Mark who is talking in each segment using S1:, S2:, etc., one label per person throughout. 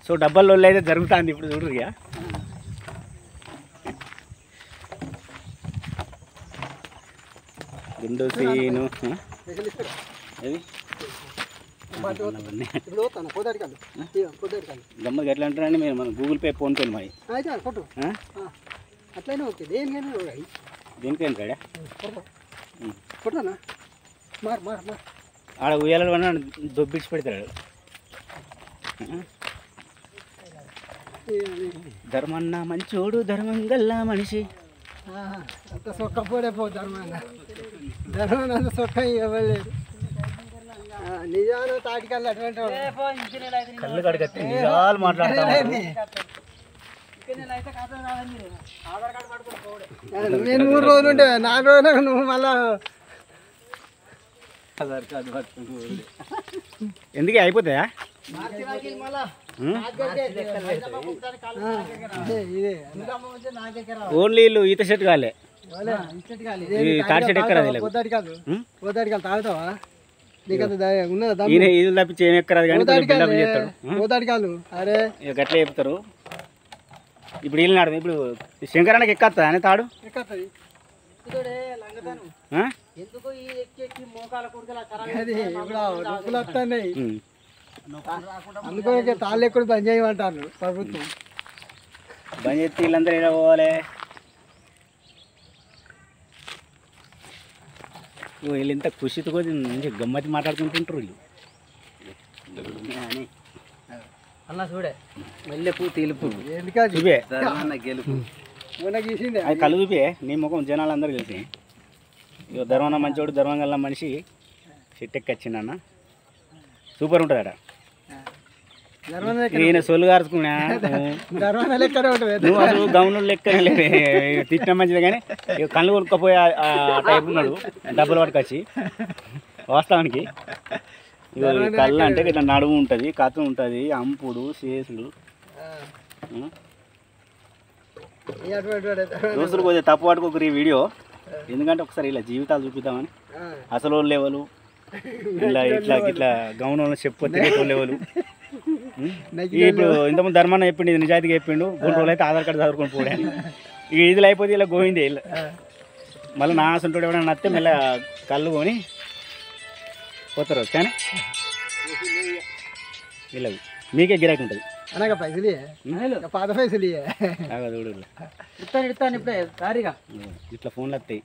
S1: So డబ్బాల్లో అయితే జరుగుతుంది ఇప్పుడు చూడరు ఇక గుండు సీను ఏది గమ్మకి ఎట్లా అంటారండి మీరు మన గూగుల్ పే ఫోన్పే మాది
S2: అట్లయినా ఓకే దేనికైనా
S1: దేనికైనా కాడా
S2: కొట్టానా మార్ మార్ మార్
S1: ఆడ ఉయ్యాల వల్ల దొబ్బిడిచి పెడతాడు ధర్మన్న మంచోడు ధర్మం గల్లా మనిషి
S2: అంత సొక్క పోడే పో ధర్మాన ధర్మాన అంత సొక్క ఇవ్వలేదు నిజాలు తాటికల్లా అటువంటి
S1: కళ్ళు కడిగట్టి నిజాలు మాట్లాడతాను
S2: నేను 3 రోజులు ఉంటే 4 రోజులకు నువ్వు మళ్ళా
S1: ఆధార్ కార్డు పట్టుకుని ఎందుకే అయిపోతాయా ఓన్లీ వీళ్ళు ఈత చెట్టు కాలే తాటి చెట్టు ఎక్కరా
S2: తాగుతావా నీకంత ఉన్నదా
S1: ఇది తప్పించి ఏమి ఎక్కరాదు కానీ
S2: పోతాడికాలు అరే
S1: గట్లా చెప్తారు ఇప్పుడు వీళ్ళు నాడు ఇప్పుడు శంకరానికి ఎక్కత్తా అని తాడు
S2: అందుకే తాళ్ళు ఎక్కడ బంద్ చేయమంటారు ప్రభుత్వం
S1: బంద్ చేస్తే వీళ్ళందరూ ఇలా పోవాలి వీళ్ళు ఇంత ఖుషితో కొంచెం గమ్మతి మాట్లాడుకుంటుంటారు వీళ్ళు
S2: అన్న చూడే
S1: మల్లెపూ తెలుపు
S2: ఎందుకంటే
S1: గెలుపు అది కళ్ళు చూపే నీ ముఖం జనాలు అందరూ తెలిసి ఇక ధర్మన్న మంచోడు ధర్మం గల్ల మనిషి చెట్టెక్కి వచ్చిండన్న సూపర్ ఉంటుంది అక్కడ ఈయన సొల్లు కారుచుకున్నా నువ్వు అసలు గౌను లెక్కనే లేదు తిట్టిన మంచిది కానీ ఇక కళ్ళు కొనుక్కపోయి ఆ టైప్ ఉన్నాడు డబ్బులు పట్టుకొచ్చి వాస్తవానికి కళ్ళు అంటే ఇట్లా నడుము ఉంటుంది కథ ఉంటుంది అంపుడు శేషులు దోస్తులు కొద్దిగా తప్పు పట్టుకోకరు ఈ వీడియో ఎందుకంటే ఒకసారి ఇలా జీవితాలు చూపిద్దామని అసలు లెవెలు ఇలా ఇట్లా ఇట్లా గౌన్ చెప్పొద్దు లెవెలు ఇప్పుడు ఇంతకుముందు ధర్మాన్ని చెప్పిండు ఇది నిజాయితీగా చెప్పిండు 3 రోజులు అయితే ఆధార్ కార్డు చదువుకొని పోయాను ఇక ఇదిలో అయిపోతే ఇలా గోయింది ఇలా మళ్ళీ నా ఆసంటోడు ఎవరైనా నత్తే మళ్ళీ కళ్ళు కొని పోతారు కానీ ఇలా మీకే గిరాకీ ఉంటుంది
S2: అనగా పైసలు పాత పైసలు
S1: చూడు
S2: ఇస్తాను ఇప్పుడే సారీగా
S1: ఇట్లా ఫోన్లు వస్తాయి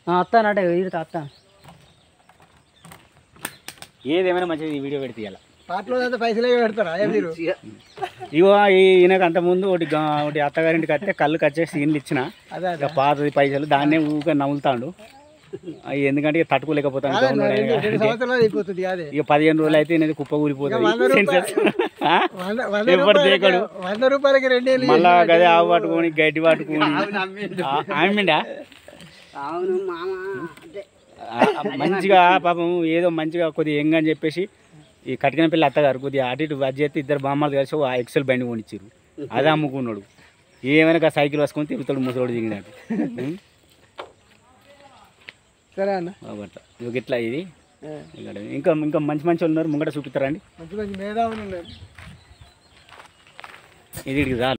S2: వస్తానంటే వస్తాను
S1: ఏదేమైనా మంచిది ఈ వీడియో పెడితే ఇలా
S2: పాటలో పైసలే పెడతారా మీరు
S1: ఇగో ఈయనకు అంతకుముందు ఒకటి అత్తగారింటికి వస్తే కళ్ళు కచ్చే సీన్లు ఇచ్చిన పాతది పైసలు దాన్నే ఊరికే నవ్వులుతాడు అవి ఎందుకంటే తట్టుకోలేకపోతాను ఇక 15 రోజులు అయితే నేను కుప్ప కూలిపోతుంది మళ్ళా గదే ఆవు పట్టుకొని గడ్డి పట్టుకొని ఆమెండా మంచిగా పాపం ఏదో మంచిగా కొద్దిగా ఎంగ అని చెప్పేసి ఈ కట్టిన పిల్ల అత్తగారు కొద్దిగా అటు ఇటు అది చేస్తే 2 బామ్మలు కలిసి ఎక్సెల్ బండి కొనిచ్చారు అదే అమ్ముకున్నాడు ఏమైనా సైకిల్ వేసుకొని తిరుగుతాడు ముసలోడు దిగినట్టు
S2: సరే అన్న
S1: అట్లా ఇక ఇట్లా ఇది ఇంకా ఇంకా మంచి మంచి ఉన్నారు ముంగట చూపిస్తారా అండి
S2: మంచి మంచి మేధావులు ఉన్నారు
S1: ఇది చాలు.